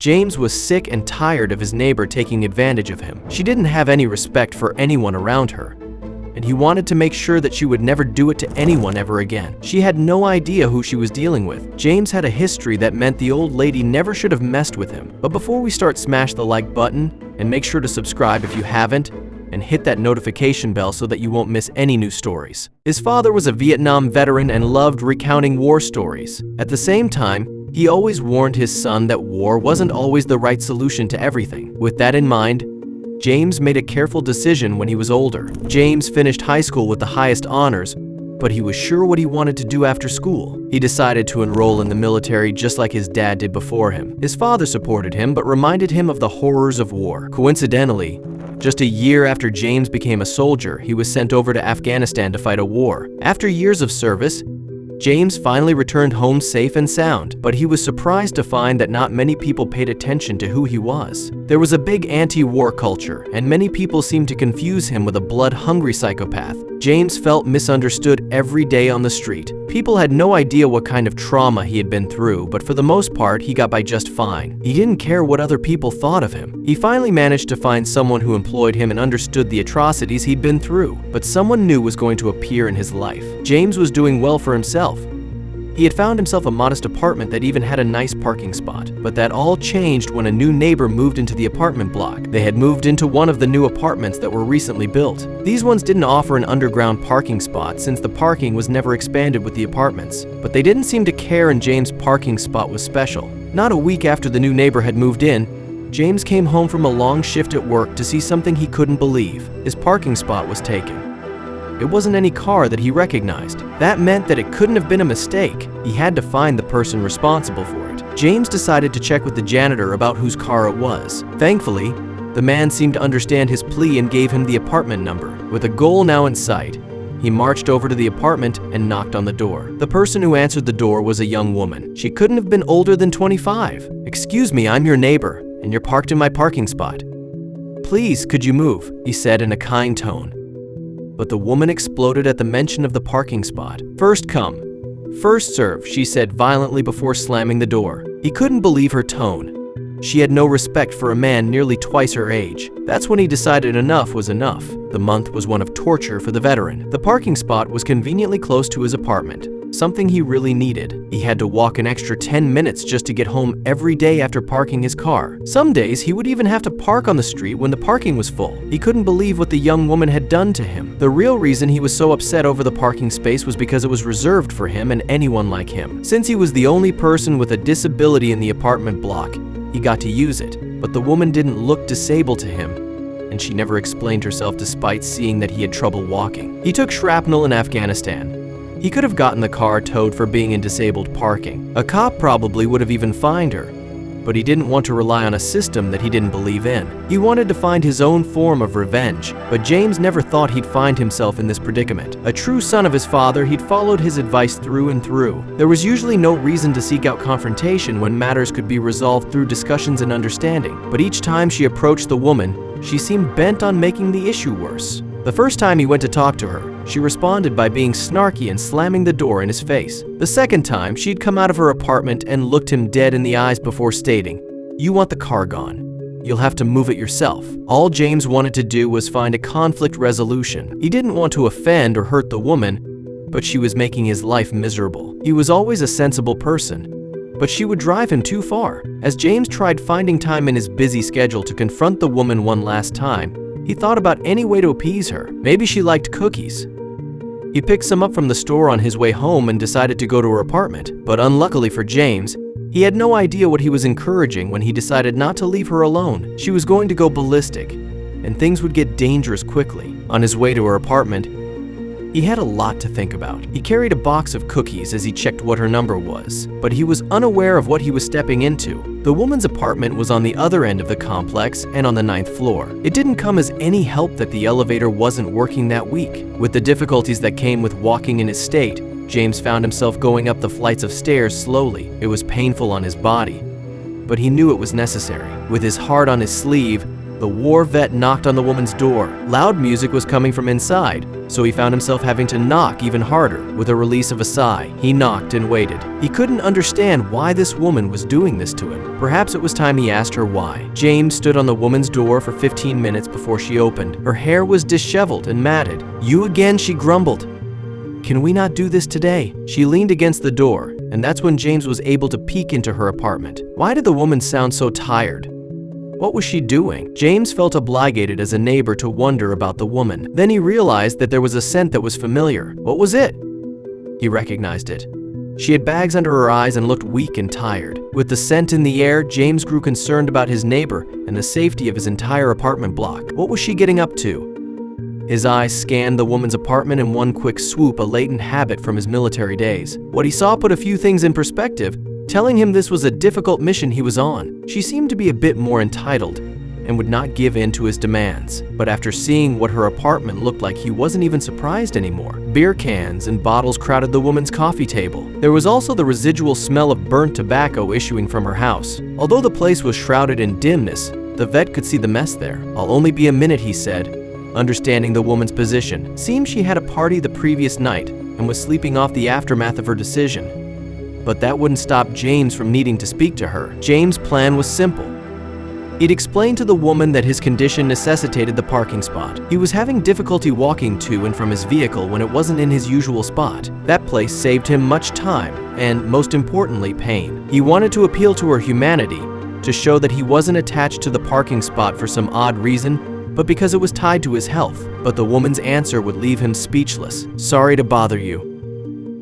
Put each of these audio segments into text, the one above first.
James was sick and tired of his neighbor taking advantage of him. She didn't have any respect for anyone around her, and he wanted to make sure that she would never do it to anyone ever again. She had no idea who she was dealing with. James had a history that meant the old lady never should have messed with him. But before we start, smash the like button and make sure to subscribe if you haven't, and hit that notification bell so that you won't miss any new stories. His father was a Vietnam veteran and loved recounting war stories. At the same time, he always warned his son that war wasn't always the right solution to everything. With that in mind, James made a careful decision when he was older. James finished high school with the highest honors, but he was sure what he wanted to do after school. He decided to enroll in the military just like his dad did before him. His father supported him but reminded him of the horrors of war. Coincidentally, just a year after James became a soldier, he was sent over to Afghanistan to fight a war. After years of service, James finally returned home safe and sound, but he was surprised to find that not many people paid attention to who he was. There was a big anti-war culture, and many people seemed to confuse him with a blood-hungry psychopath. James felt misunderstood every day on the street. People had no idea what kind of trauma he had been through, but for the most part, he got by just fine. He didn't care what other people thought of him. He finally managed to find someone who employed him and understood the atrocities he'd been through, but someone new was going to appear in his life. James was doing well for himself. He had found himself a modest apartment that even had a nice parking spot. But that all changed when a new neighbor moved into the apartment block. They had moved into one of the new apartments that were recently built. These ones didn't offer an underground parking spot since the parking was never expanded with the apartments. But they didn't seem to care, and James' parking spot was special. Not a week after the new neighbor had moved in, James came home from a long shift at work to see something he couldn't believe. His parking spot was taken. It wasn't any car that he recognized. That meant that it couldn't have been a mistake. He had to find the person responsible for it. James decided to check with the janitor about whose car it was. Thankfully, the man seemed to understand his plea and gave him the apartment number. With a goal now in sight, he marched over to the apartment and knocked on the door. The person who answered the door was a young woman. She couldn't have been older than 25. "Excuse me, I'm your neighbor, and you're parked in my parking spot. Please, could you move?" he said in a kind tone. But the woman exploded at the mention of the parking spot. "First come, first serve," she said violently before slamming the door. He couldn't believe her tone. She had no respect for a man nearly twice her age. That's when he decided enough was enough. The month was one of torture for the veteran. The parking spot was conveniently close to his apartment, something he really needed. He had to walk an extra 10 minutes just to get home every day after parking his car. Some days he would even have to park on the street when the parking was full. He couldn't believe what the young woman had done to him. The real reason he was so upset over the parking space was because it was reserved for him and anyone like him. Since he was the only person with a disability in the apartment block, he got to use it. But the woman didn't look disabled to him, and she never explained herself despite seeing that he had trouble walking. He took shrapnel in Afghanistan. He could have gotten the car towed for being in disabled parking. A cop probably would have even fined her, but he didn't want to rely on a system that he didn't believe in. He wanted to find his own form of revenge, but James never thought he'd find himself in this predicament. A true son of his father, he'd followed his advice through and through. There was usually no reason to seek out confrontation when matters could be resolved through discussions and understanding, but each time she approached the woman, she seemed bent on making the issue worse. The first time he went to talk to her, she responded by being snarky and slamming the door in his face. The second time, she'd come out of her apartment and looked him dead in the eyes before stating, "You want the car gone. You'll have to move it yourself." All James wanted to do was find a conflict resolution. He didn't want to offend or hurt the woman, but she was making his life miserable. He was always a sensible person, but she would drive him too far. As James tried finding time in his busy schedule to confront the woman one last time, he thought about any way to appease her. Maybe she liked cookies. He picked some up from the store on his way home and decided to go to her apartment. But unluckily for James, he had no idea what he was encouraging when he decided not to leave her alone. She was going to go ballistic, and things would get dangerous quickly. On his way to her apartment, he had a lot to think about. He carried a box of cookies as he checked what her number was, but he was unaware of what he was stepping into. The woman's apartment was on the other end of the complex and on the 9th floor. It didn't come as any help that the elevator wasn't working that week. With the difficulties that came with walking in his state, James found himself going up the flights of stairs slowly. It was painful on his body, but he knew it was necessary. With his heart on his sleeve, The war vet knocked on the woman's door. Loud music was coming from inside, so he found himself having to knock even harder. With a release of a sigh, he knocked and waited. He couldn't understand why this woman was doing this to him. Perhaps it was time he asked her why. James stood on the woman's door for 15 minutes before she opened. Her hair was disheveled and matted. "You again," she grumbled. "Can we not do this today?" She leaned against the door, and that's when James was able to peek into her apartment. Why did the woman sound so tired? What was she doing? James felt obligated as a neighbor to wonder about the woman. Then he realized that there was a scent that was familiar. What was it? He recognized it. She had bags under her eyes and looked weak and tired. With the scent in the air, James grew concerned about his neighbor and the safety of his entire apartment block. What was she getting up to? His eyes scanned the woman's apartment in one quick swoop, a latent habit from his military days. What he saw put a few things in perspective, telling him this was a difficult mission he was on. She seemed to be a bit more entitled and would not give in to his demands. But after seeing what her apartment looked like, he wasn't even surprised anymore. Beer cans and bottles crowded the woman's coffee table. There was also the residual smell of burnt tobacco issuing from her house. Although the place was shrouded in dimness, the vet could see the mess there. "I'll only be a minute," he said, understanding the woman's position. Seemed she had a party the previous night and was sleeping off the aftermath of her decision. But that wouldn't stop James from needing to speak to her. James' plan was simple. He'd explained to the woman that his condition necessitated the parking spot. He was having difficulty walking to and from his vehicle when it wasn't in his usual spot. That place saved him much time and, most importantly, pain. He wanted to appeal to her humanity, to show that he wasn't attached to the parking spot for some odd reason, but because it was tied to his health. But the woman's answer would leave him speechless. "Sorry to bother you.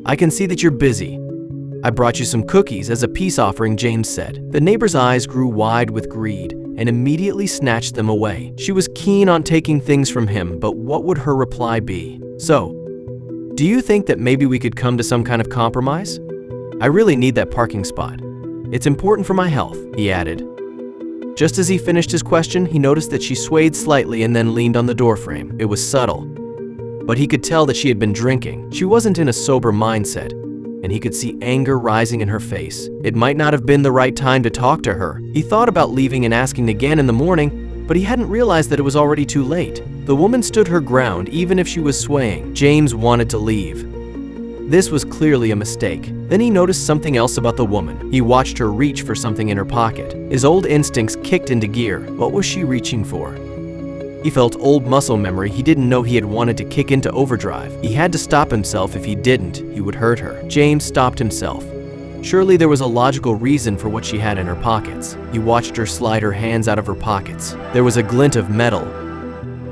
I can see that you're busy. I brought you some cookies as a peace offering," James said. The neighbor's eyes grew wide with greed and immediately snatched them away. She was keen on taking things from him, but what would her reply be? "So, do you think that maybe we could come to some kind of compromise? I really need that parking spot. It's important for my health," he added. Just as he finished his question, he noticed that she swayed slightly and then leaned on the doorframe. It was subtle, but he could tell that she had been drinking. She wasn't in a sober mindset, and he could see anger rising in her face. It might not have been the right time to talk to her. He thought about leaving and asking again in the morning, but he hadn't realized that it was already too late. The woman stood her ground even if she was swaying. James wanted to leave. This was clearly a mistake. Then he noticed something else about the woman. He watched her reach for something in her pocket. His old instincts kicked into gear. What was she reaching for? He felt old muscle memory he didn't know he had wanted to kick into overdrive. He had to stop himself. If he didn't, he would hurt her. James stopped himself. Surely there was a logical reason for what she had in her pockets. He watched her slide her hands out of her pockets. There was a glint of metal,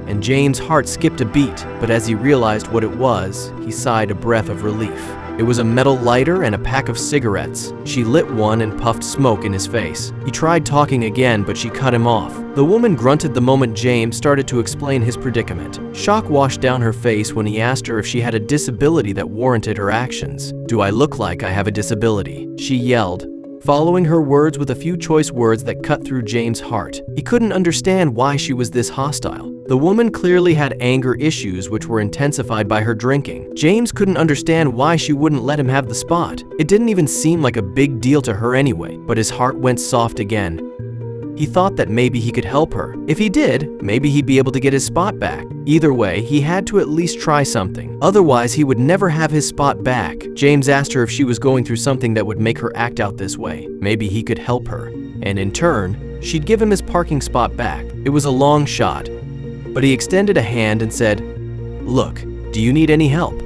and James' heart skipped a beat, but as he realized what it was, he sighed a breath of relief. It was a metal lighter and a pack of cigarettes. She lit one and puffed smoke in his face. He tried talking again, but she cut him off. The woman grunted the moment James started to explain his predicament. Shock washed down her face when he asked her if she had a disability that warranted her actions. "Do I look like I have a disability?" she yelled, following her words with a few choice words that cut through James' heart. He couldn't understand why she was this hostile. The woman clearly had anger issues which were intensified by her drinking. James couldn't understand why she wouldn't let him have the spot. It didn't even seem like a big deal to her anyway, but his heart went soft again. He thought that maybe he could help her. If he did, maybe he'd be able to get his spot back. Either way, he had to at least try something. Otherwise, he would never have his spot back. James asked her if she was going through something that would make her act out this way. Maybe he could help her, and in turn, she'd give him his parking spot back. It was a long shot, but he extended a hand and said, "Look, do you need any help?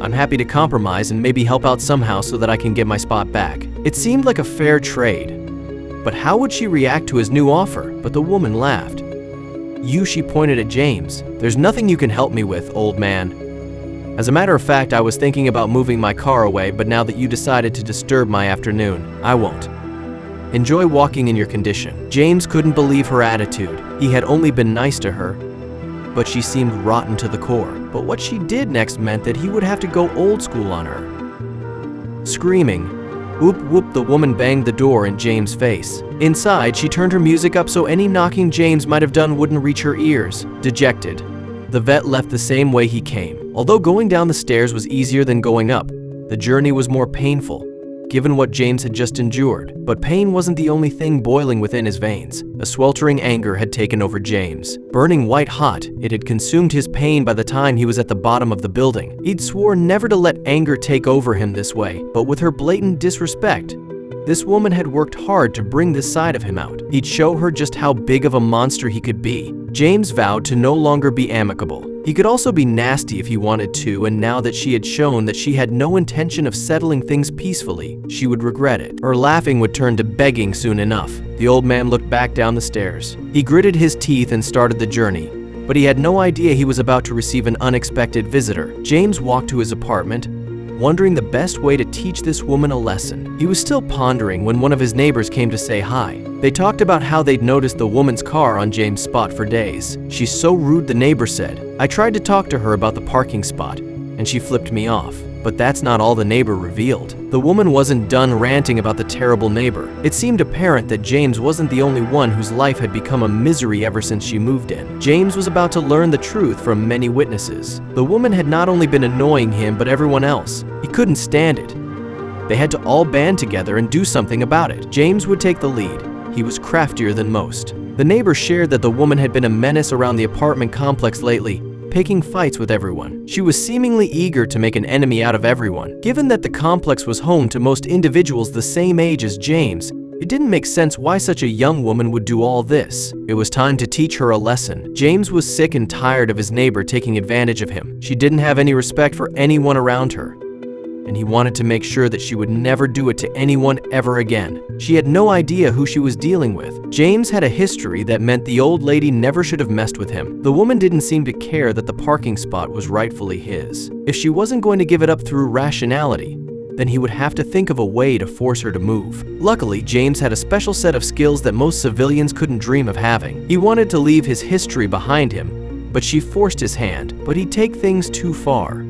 I'm happy to compromise and maybe help out somehow so that I can get my spot back." It seemed like a fair trade. But how would she react to his new offer? But the woman laughed. "You," she pointed at James. "There's nothing you can help me with, old man. As a matter of fact, I was thinking about moving my car away, but now that you decided to disturb my afternoon, I won't. Enjoy walking in your condition." James couldn't believe her attitude. He had only been nice to her, but she seemed rotten to the core. But what she did next meant that he would have to go old school on her. Screaming, "Whoop whoop," the woman banged the door in James' face. Inside, she turned her music up so any knocking James might have done wouldn't reach her ears. Dejected, the vet left the same way he came. Although going down the stairs was easier than going up, the journey was more painful. given what James had just endured. But pain wasn't the only thing boiling within his veins. A sweltering anger had taken over James. Burning white hot, it had consumed his pain by the time he was at the bottom of the building. He'd sworn never to let anger take over him this way, but with her blatant disrespect, this woman had worked hard to bring this side of him out. He'd show her just how big of a monster he could be. James vowed to no longer be amicable. He could also be nasty if he wanted to, and now that she had shown that she had no intention of settling things peacefully, she would regret it. Her laughing would turn to begging soon enough. The old man looked back down the stairs. He gritted his teeth and started the journey, but he had no idea he was about to receive an unexpected visitor. James walked to his apartment, wondering the best way to teach this woman a lesson. He was still pondering when one of his neighbors came to say hi. They talked about how they'd noticed the woman's car on James' spot for days. "She's so rude," the neighbor said. "I tried to talk to her about the parking spot, and she flipped me off." But that's not all the neighbor revealed. The woman wasn't done ranting about the terrible neighbor. It seemed apparent that James wasn't the only one whose life had become a misery ever since she moved in. James was about to learn the truth from many witnesses. The woman had not only been annoying him, but everyone else. He couldn't stand it. They had to all band together and do something about it. James would take the lead. He was craftier than most. The neighbor shared that the woman had been a menace around the apartment complex lately, picking fights with everyone. She was seemingly eager to make an enemy out of everyone. Given that the complex was home to most individuals the same age as James, it didn't make sense why such a young woman would do all this. It was time to teach her a lesson. James was sick and tired of his neighbor taking advantage of him. She didn't have any respect for anyone around her, and he wanted to make sure that she would never do it to anyone ever again. She had no idea who she was dealing with. James had a history that meant the old lady never should have messed with him. The woman didn't seem to care that the parking spot was rightfully his. If she wasn't going to give it up through rationality, then he would have to think of a way to force her to move. Luckily, James had a special set of skills that most civilians couldn't dream of having. He wanted to leave his history behind him, but she forced his hand. But he'd take things too far.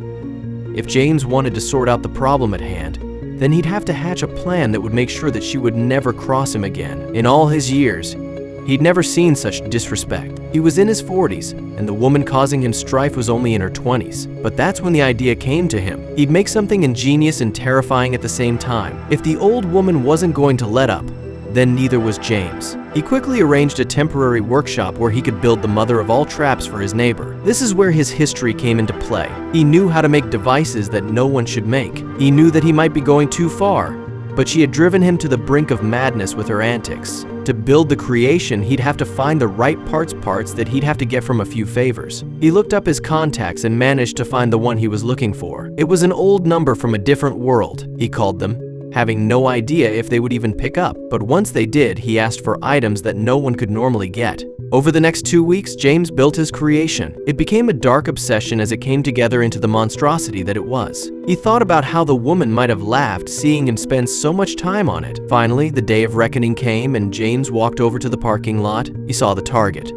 If James wanted to sort out the problem at hand, then he'd have to hatch a plan that would make sure that she would never cross him again. In all his years, he'd never seen such disrespect. He was in his 40s, and the woman causing him strife was only in her 20s. But that's when the idea came to him. He'd make something ingenious and terrifying at the same time. If the old woman wasn't going to let up, then neither was James. He quickly arranged a temporary workshop where he could build the mother of all traps for his neighbor. This is where his history came into play. He knew how to make devices that no one should make. He knew that he might be going too far, but she had driven him to the brink of madness with her antics. To build the creation, he'd have to find the right parts that he'd have to get from a few favors. He looked up his contacts and managed to find the one he was looking for. It was an old number from a different world, he called them, having no idea if they would even pick up. But once they did, he asked for items that no one could normally get. Over the next 2 weeks, James built his creation. It became a dark obsession as it came together into the monstrosity that it was. He thought about how the woman might have laughed seeing him spend so much time on it. Finally, the day of reckoning came and James walked over to the parking lot. He saw the target.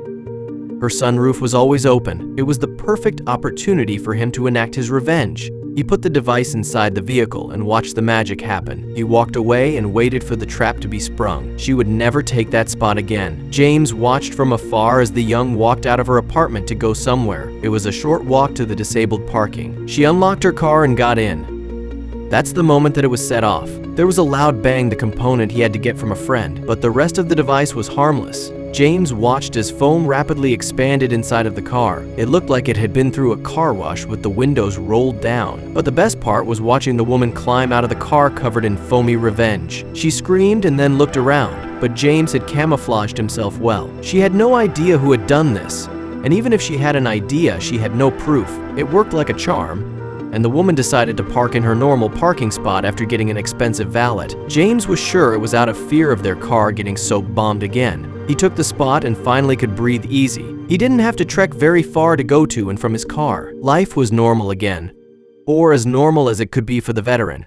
Her sunroof was always open. It was the perfect opportunity for him to enact his revenge. He put the device inside the vehicle and watched the magic happen. He walked away and waited for the trap to be sprung. She would never take that spot again. James watched from afar as the young walked out of her apartment to go somewhere. It was a short walk to the disabled parking. She unlocked her car and got in. That's the moment that it was set off. There was a loud bang, the component he had to get from a friend, but the rest of the device was harmless. James watched as foam rapidly expanded inside of the car. It looked like it had been through a car wash with the windows rolled down. But the best part was watching the woman climb out of the car covered in foamy revenge. She screamed and then looked around, but James had camouflaged himself well. She had no idea who had done this, and even if she had an idea, she had no proof. It worked like a charm, and the woman decided to park in her normal parking spot after getting an expensive valet. James was sure it was out of fear of their car getting soap bombed again. He took the spot and finally could breathe easy. He didn't have to trek very far to go to and from his car. Life was normal again, or as normal as it could be for the veteran.